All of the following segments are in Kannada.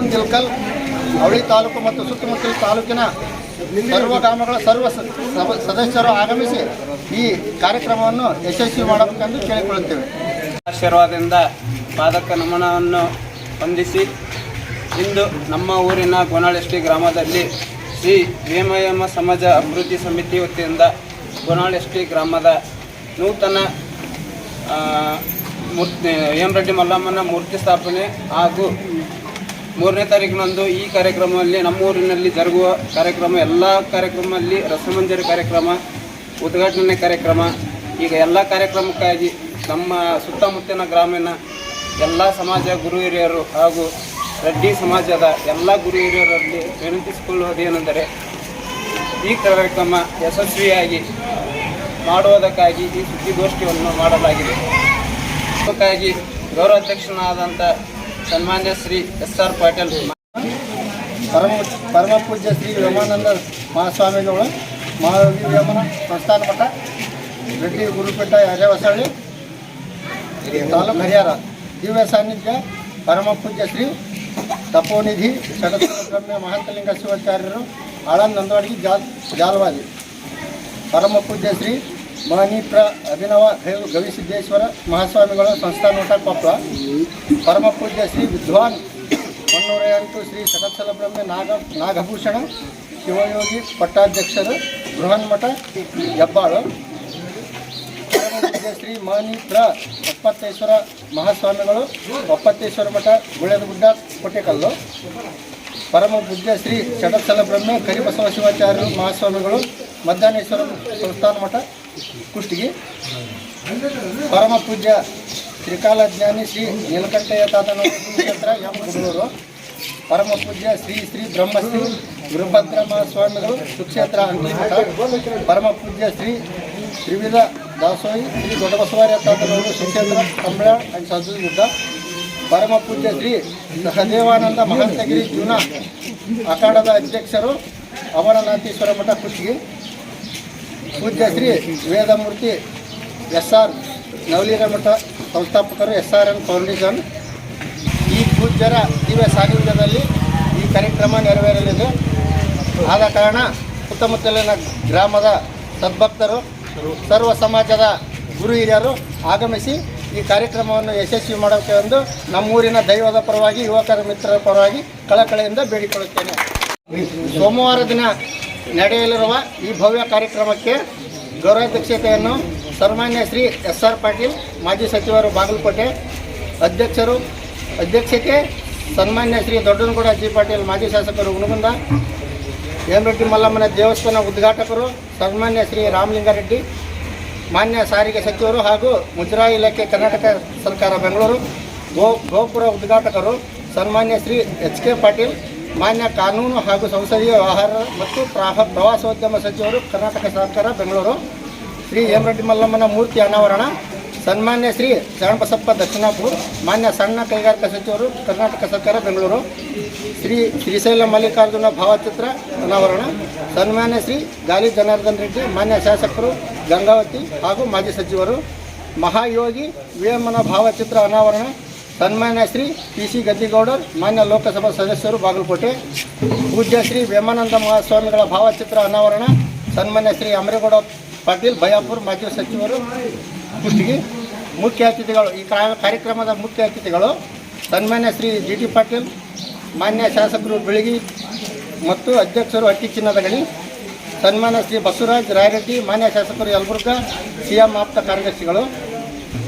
ಗುಂಜಿಲ್ಕಲ್ ಅವಳಿ ತಾಲೂಕು ಮತ್ತು ಸುತ್ತಮುತ್ತಲ ತಾಲೂಕಿನ ಸರ್ವ ಗ್ರಾಮಗಳ ಸದಸ್ಯರು ಆಗಮಿಸಿ ಈ ಕಾರ್ಯಕ್ರಮವನ್ನು ಯಶಸ್ವಿ ಮಾಡಬೇಕೆಂದು ಕೇಳಿಕೊಳ್ಳುತ್ತೇವೆ. ಆಶೀರ್ವಾದದಿಂದ ಪಾದಕ ನಮನವನ್ನು ಹೊಂದಿಸಿ ಇಂದು ನಮ್ಮ ಊರಿನ ಗೋನಾಳ್ ಗ್ರಾಮದಲ್ಲಿ ಶ್ರೀ ವೇಮಯಮ ಸಮಾಜ ಅಭಿವೃದ್ಧಿ ಸಮಿತಿ ವತಿಯಿಂದ ಗೋನಾಳ್ ಗ್ರಾಮದ ನೂತನ ಹೇಮರೆಡ್ಡಿ ಮಲ್ಲಮ್ಮನ ಮೂರ್ತಿ ಸ್ಥಾಪನೆ ಹಾಗೂ 3ನೇ ತಾರೀಕಿನಂದು ಈ ಕಾರ್ಯಕ್ರಮದಲ್ಲಿ ನಮ್ಮೂರಿನಲ್ಲಿ ಜರುಗುವ ಕಾರ್ಯಕ್ರಮ ಎಲ್ಲ ಕಾರ್ಯಕ್ರಮದಲ್ಲಿ ರಸಮಂಜರಿ ಕಾರ್ಯಕ್ರಮ, ಉದ್ಘಾಟನೆ ಕಾರ್ಯಕ್ರಮ, ಈಗ ಎಲ್ಲ ಕಾರ್ಯಕ್ರಮಕ್ಕಾಗಿ ನಮ್ಮ ಸುತ್ತಮುತ್ತಲಿನ ಗ್ರಾಮೀಣ ಎಲ್ಲ ಸಮಾಜ ಗುರು ಹಿರಿಯರು ಹಾಗೂ ರೆಡ್ಡಿ ಸಮಾಜದ ಎಲ್ಲ ಗುರು ಹಿರಿಯರಲ್ಲಿ ವಿನಂತಿಸಿಕೊಳ್ಳುವುದೇನೆಂದರೆ ಈ ಕಾರ್ಯಕ್ರಮ ಯಶಸ್ವಿಯಾಗಿ ಮಾಡುವುದಕ್ಕಾಗಿ ಈ ಸುದ್ದಿಗೋಷ್ಠಿಯನ್ನು ಮಾಡಲಾಗಿದೆ. ಅದಕ್ಕಾಗಿ ಗೌರವಾಧ್ಯಕ್ಷನಾದಂಥ ಸನ್ಮಾನ್ಯ ಶ್ರೀ SR ಪಾಟೀಲ್, ಪರಮ ಪೂಜ್ಯ ಶ್ರೀ ವ್ಯೋಮಾನಂದ ಮಹಾಸ್ವಾಮಿಗಳು, ಮಹಾಯೋಗಿ ವ್ಯೋಮನ ಸಂಸ್ಥಾನ ಮಠ, ರೆಡ್ಡಿ ಗುರುಪೀಠ ಹರೇವಸಳ್ಳಿ ತಾಲೂಕು ಹರಿಹರ, ದಿವ್ಯ ಸಾನ್ನಿಧ್ಯ ಪರಮ ಪೂಜ್ಯ ಶ್ರೀ ತಪೋನಿಧಿ ಷಡಬ್ರಹ್ಮ ಮಹಂತಲಿಂಗ ಶಿವಾಚಾರ್ಯರು ಆಳಂದ್ ನಂದವಾಡಿ ಜಾಲವಾದಿ, ಪರಮ ಪೂಜ್ಯ ಶ್ರೀ ಮಹನೀಪ್ರ ಅಭಿನವ ಗವಿಸಿದ್ದೇಶ್ವರ ಮಹಾಸ್ವಾಮಿಗಳು ಸಂಸ್ಥಾನ ಮಠ ಕೊಪ್ಪಳ, ಪರಮ ಪೂಜ್ಯ ಶ್ರೀ ವಿದ್ವಾನ್ 108 ಶ್ರೀ ಷಡಕ್ಷಲ ಬ್ರಹ್ಮ ನಾಗಭೂಷಣ ಶಿವಯೋಗಿ ಪಟ್ಟಾಧ್ಯಕ್ಷರು ಬೃಹನ್ಮಠ ಹೆಬ್ಬಾಳು, ಪರಮ ಪೂಜ್ಯ ಶ್ರೀ ಮಹನೀಪ್ರ ಒಪ್ಪತ್ತೇಶ್ವರ ಮಹಾಸ್ವಾಮಿಗಳು ಒಪ್ಪತ್ತೇಶ್ವರ ಮಠ ಗುಳೆದಗುಡ್ಡ ಕೋಟೆಕಲ್ಲು, ಪರಮ ಪೂಜ್ಯ ಶ್ರೀ ಷಡಕ್ಷಲ ಬ್ರಹ್ಮ ಕರಿಬಸವ ಶಿವಾಚಾರ್ಯರು ಮಹಾಸ್ವಾಮಿಗಳು ಮಧ್ಯಾಹ್ನೇಶ್ವರ ಸಂಸ್ಥಾನ ಮಠ ಕುಷ್ಟಗಿ, ಪರಮ ಪೂಜ್ಯ ತ್ರಿಕಾಲ ಜ್ಞಾನಿ ಶ್ರೀ ನೀಲಕಂಠಯ್ಯ ತಾತನ ಕ್ಷೇತ್ರ ಗುಡೂರು, ಪರಮ ಪೂಜ್ಯ ಶ್ರೀ ಶ್ರೀ ಬ್ರಹ್ಮಶ್ರೀ ಗುರುಭದ್ರ ಮಹಾಸ್ವಾಮಿಗಳು ಸುಕ್ಷೇತ್ರ ಅಂಕಿಮಠ, ಪರಮ ಪೂಜ್ಯ ಶ್ರೀ ತ್ರಿವಿಧ ದಾಸೋಹಿ ಶ್ರೀ ದೊಡ್ಡಬಸವಾರ್ಯ ತಾತನವರು ಸುಕ್ಷೇತ್ರ ಕಂಬಳ ಅಂಡ್ ಸಜ್ಜುಗುಡ್ಡ, ಪರಮ ಪೂಜ್ಯ ಶ್ರೀ ಸಹದೇವಾನಂದ ಮಹಂತಗಿರಿ ಜೂನ ಅಖಾಡದ ಅಧ್ಯಕ್ಷರು ಅಮರನಾಥೇಶ್ವರ ಮಠ ಕುಷ್ಟಗಿ, ಪೂಜ್ಯ ಶ್ರೀ ವೇದಮೂರ್ತಿ SR ನವಲೀರ ಮಠ ಸಂಸ್ಥಾಪಕರು SRN ಫೌಂಡೇಶನ್. ಈ ಪೂಜ್ಯರ ದಿವ್ಯ ಸಾನ್ನಿಧ್ಯದಲ್ಲಿ ಈ ಕಾರ್ಯಕ್ರಮ ನೆರವೇರಲಿದೆ. ಆದ ಕಾರಣ ಸುತ್ತಮುತ್ತಲಿನ ಗ್ರಾಮದ ಸದ್ಭಕ್ತರು, ಸರ್ವ ಸಮಾಜದ ಗುರು ಹಿರಿಯರು ಆಗಮಿಸಿ ಈ ಕಾರ್ಯಕ್ರಮವನ್ನು ಯಶಸ್ವಿ ಮಾಡೋಕ್ಕೆ ಎಂದು ನಮ್ಮೂರಿನ ದೈವದ ಪರವಾಗಿ ಯುವಕರ ಮಿತ್ರರ ಪರವಾಗಿ ಕಳಕಳಿಯಿಂದ ಬೇಡಿಕೊಳ್ಳುತ್ತೇನೆ. ಸೋಮವಾರ ದಿನ ನಡೆಯಲಿರುವ ಈ ಭವ್ಯ ಕಾರ್ಯಕ್ರಮಕ್ಕೆ ಗೌರವಾಧ್ಯಕ್ಷತೆಯನ್ನು ಸನ್ಮಾನ್ಯ ಶ್ರೀ SR ಪಾಟೀಲ್ ಮಾಜಿ ಸಚಿವರು ಬಾಗಲಕೋಟೆ, ಅಧ್ಯಕ್ಷತೆ ಸನ್ಮಾನ್ಯ ಶ್ರೀ ದೊಡ್ಡನಗೌಡ G ಪಾಟೀಲ್ ಮಾಜಿ ಶಾಸಕರು ಹುನಗುಂದ, ಹೇಮರೆಡ್ಡಿ ಮಲ್ಲಮ್ಮನ ದೇವಸ್ಥಾನ ಉದ್ಘಾಟಕರು ಸನ್ಮಾನ್ಯ ಶ್ರೀ ರಾಮಲಿಂಗಾರೆಡ್ಡಿ, ಮಾನ್ಯ ಸಾರಿಗೆ ಸಚಿವರು ಹಾಗೂ ಮುಜರಾಯಿ ಇಲಾಖೆ ಕರ್ನಾಟಕ ಸರ್ಕಾರ ಬೆಂಗಳೂರು, ಗೋಪುರ ಉದ್ಘಾಟಕರು ಸನ್ಮಾನ್ಯ ಶ್ರೀ HK ಪಾಟೀಲ್, ಮಾನ್ಯ ಕಾನೂನು ಹಾಗೂ ಸಂಸದೀಯ ವ್ಯವಹಾರ ಮತ್ತು ಪ್ರವಾಸೋದ್ಯಮ ಸಚಿವರು ಕರ್ನಾಟಕ ಸರ್ಕಾರ ಬೆಂಗಳೂರು, ಶ್ರೀ ಹೇಮರೆಡ್ಡಿ ಮಲ್ಲಮ್ಮನ ಮೂರ್ತಿ ಅನಾವರಣ ಸನ್ಮಾನ್ಯ ಶ್ರೀ ಶರಣಬಸಪ್ಪ ದಕ್ಷಿಣಾಪುರ, ಮಾನ್ಯ ಸಣ್ಣ ಕೈಗಾರಿಕಾ ಸಚಿವರು ಕರ್ನಾಟಕ ಸರ್ಕಾರ ಬೆಂಗಳೂರು, ಶ್ರೀಶೈಲ ಮಲ್ಲಿಕಾರ್ಜುನ ಭಾವಚಿತ್ರ ಅನಾವರಣ ಸನ್ಮಾನ್ಯ ಶ್ರೀ ಗಾಲಿ ಜನಾರ್ದನ್ ರೆಡ್ಡಿ, ಮಾನ್ಯ ಶಾಸಕರು ಗಂಗಾವತಿ ಹಾಗೂ ಮಾಜಿ ಸಚಿವರು, ಮಹಾಯೋಗಿ ವೇಮನ ಭಾವಚಿತ್ರ ಅನಾವರಣ ಸನ್ಮಾನ್ಯ ಶ್ರೀ PC ಗದ್ದಿಗೌಡರ್, ಮಾನ್ಯ ಲೋಕಸಭಾ ಸದಸ್ಯರು ಬಾಗಲಕೋಟೆ, ಪೂಜ್ಯ ಶ್ರೀ ವೇಮಾನಂದ ಮಹಾಸ್ವಾಮಿಗಳ ಭಾವಚಿತ್ರ ಅನಾವರಣ ಸನ್ಮಾನ್ಯ ಶ್ರೀ ಅಮರೇಗೌಡ ಪಾಟೀಲ್ ಬಯಾಪುರ್ ಮಾಜಿ ಸಚಿವರು ಕುಷ್ಟಗಿ. ಮುಖ್ಯ ಅತಿಥಿಗಳು, ಈ ಕಾರ್ಯಕ್ರಮದ ಮುಖ್ಯ ಅತಿಥಿಗಳು ಸನ್ಮಾನ್ಯ ಶ್ರೀ GT ಪಾಟೀಲ್, ಮಾನ್ಯ ಶಾಸಕರು ಬೆಳಗಿ ಮತ್ತು ಅಧ್ಯಕ್ಷರು ಹಟ್ಟಿ ಚಿನ್ನದ ಗಣಿ, ಸನ್ಮಾನ್ಯ ಶ್ರೀ ಬಸವರಾಜ್ ರಾಯರೆಡ್ಡಿ, ಮಾನ್ಯ ಶಾಸಕರು ಯಲಬುರ್ಗಾ CM ಆಪ್ತ ಕಾರ್ಯದರ್ಶಿಗಳು,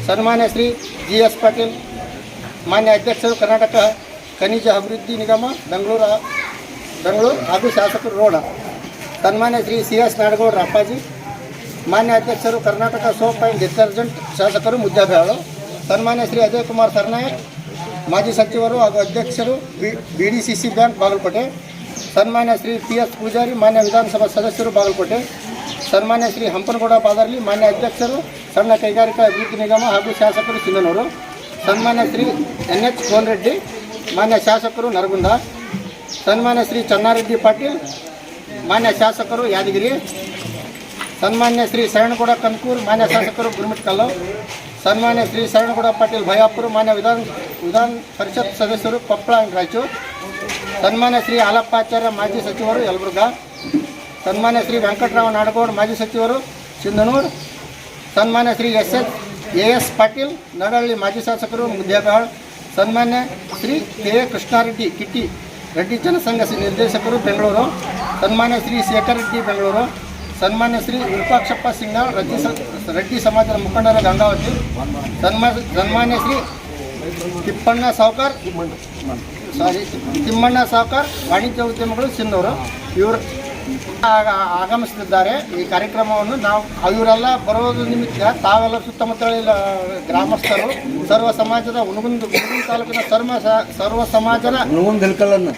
ಸನ್ಮಾನ್ಯ ಶ್ರೀ GS ಪಾಟೀಲ್, ಮಾನ್ಯ ಅಧ್ಯಕ್ಷರು ಕರ್ನಾಟಕ ಖನಿಜ ಅಭಿವೃದ್ಧಿ ನಿಗಮ ಬೆಂಗಳೂರು ಹಾಗೂ ಶಾಸಕರು ರೋಡ, ಸನ್ಮಾನ್ಯ ಶ್ರೀ CS ನಾಡಗೌಡರ ಅಪ್ಪಾಜಿ, ಮಾನ್ಯ ಅಧ್ಯಕ್ಷರು ಕರ್ನಾಟಕ ಸೋಪ್ ಆ್ಯಂಡ್ ಡಿಟರ್ಜೆಂಟ್ ಶಾಸಕರು ಮುದ್ದಬೇಳು, ಸನ್ಮಾನ್ಯ ಶ್ರೀ ಅಜಯ್ ಕುಮಾರ್ ಸರ್ನಾಯಕ್, ಮಾಜಿ ಸಚಿವರು ಹಾಗೂ ಅಧ್ಯಕ್ಷರು BDCC ಬ್ಯಾಂಕ್ ಬಾಗಲಕೋಟೆ, ಸನ್ಮಾನ್ಯ ಶ್ರೀ PS ಪೂಜಾರಿ, ಮಾನ್ಯ ವಿಧಾನಸಭಾ ಸದಸ್ಯರು ಬಾಗಲಕೋಟೆ, ಸನ್ಮಾನ್ಯ ಶ್ರೀ ಹಂಪನಗೌಡ ಪಾದರ್ಲಿ, ಮಾನ್ಯ ಅಧ್ಯಕ್ಷರು ಸಣ್ಣ ಕೈಗಾರಿಕಾ ಅಭಿವೃದ್ಧಿ ನಿಗಮ ಹಾಗೂ ಶಾಸಕರು ಸಿಂಧನೂರು, ಸನ್ಮಾನ್ಯ ಶ್ರೀ NH ಕೋನರೆಡ್ಡಿ, ಮಾನ್ಯ ಶಾಸಕರು ನರಗುಂದ, ಸನ್ಮಾನ್ಯ ಶ್ರೀ ಚನ್ನಾರೆಡ್ಡಿ ಪಾಟೀಲ್, ಮಾನ್ಯ ಶಾಸಕರು ಯಾದಗಿರಿ, ಸನ್ಮಾನ್ಯ ಶ್ರೀ ಶರಣಗೌಡ ಕನ್ಕೂರ್, ಮಾನ್ಯ ಶಾಸಕರು ಗುರುಮಿಟ್ಕಲ್ಲು, ಸನ್ಮಾನ್ಯ ಶ್ರೀ ಶರಣಗೌಡ ಪಾಟೀಲ್ ಭಯಾಪುರ, ಮಾನ್ಯ ವಿಧಾನ ಪರಿಷತ್ ಸದಸ್ಯರು ಕೊಪ್ಪಳ ಅಂಡ್ ರಾಯಚೂರು, ಸನ್ಮಾನ್ಯ ಶ್ರೀ ಹಾಲಪ್ಪಾಚಾರ್ಯ ಮಾಜಿ ಸಚಿವರು ಯಲಬುರ್ಗಾ, ಸನ್ಮಾನ್ಯ ಶ್ರೀ ವೆಂಕಟರಾವ ನಾಡಗೌಡ ಮಾಜಿ ಸಚಿವರು ಸಿಂಧನೂರು, ಸನ್ಮಾನ್ಯ ಶ್ರೀ ಎಸ್ ಪಾಟೀಲ್ ನಡಹಳ್ಳಿ ಮಾಜಿ ಶಾಸಕರು ಮುದ್ದೇಬೇಳ, ಸನ್ಮಾನ್ಯ ಶ್ರೀ ಕೆ ಕೃಷ್ಣಾರೆಡ್ಡಿ ಕಿಟ್ಟಿ ರೆಡ್ಡಿ ಜನಸಂಘ ನಿರ್ದೇಶಕರು ಬೆಂಗಳೂರು, ಸನ್ಮಾನ್ಯ ಶ್ರೀ ಶೇಖರ್ ರೆಡ್ಡಿ ಬೆಂಗಳೂರು, ಸನ್ಮಾನ್ಯ ಶ್ರೀ ವಿರೂಪಾಕ್ಷಪ್ಪ ಸಿಂಗಾಳ್ ರೆಡ್ಡಿ ಸಮಾಜದ ಮುಖಂಡರ ಗಂಗಾವತಿ, ಸನ್ಮಾನ್ಯ ಶ್ರೀ ತಿಮ್ಮಣ್ಣ ಸಾವ್ಕಾರ್ ವಾಣಿಜ್ಯ ಉದ್ಯಮಗಳು ಸಿಂಧೂರು ಇವರು ಆಗಮಿಸುತ್ತಿದ್ದಾರೆ. ಈ ಕಾರ್ಯಕ್ರಮವನ್ನು ಇವರೆಲ್ಲ ಬರೋದು ನಿಮಿತ್ತ ತಾವೆಲ್ಲ ಸುತ್ತಮುತ್ತಲಿನ ಗ್ರಾಮಸ್ಥರು ಸರ್ವ ಸಮಾಜದ ಹುನಗುಂದ ತಾಲೂಕಿನ ಸರ್ವ ಸಮಾಜದ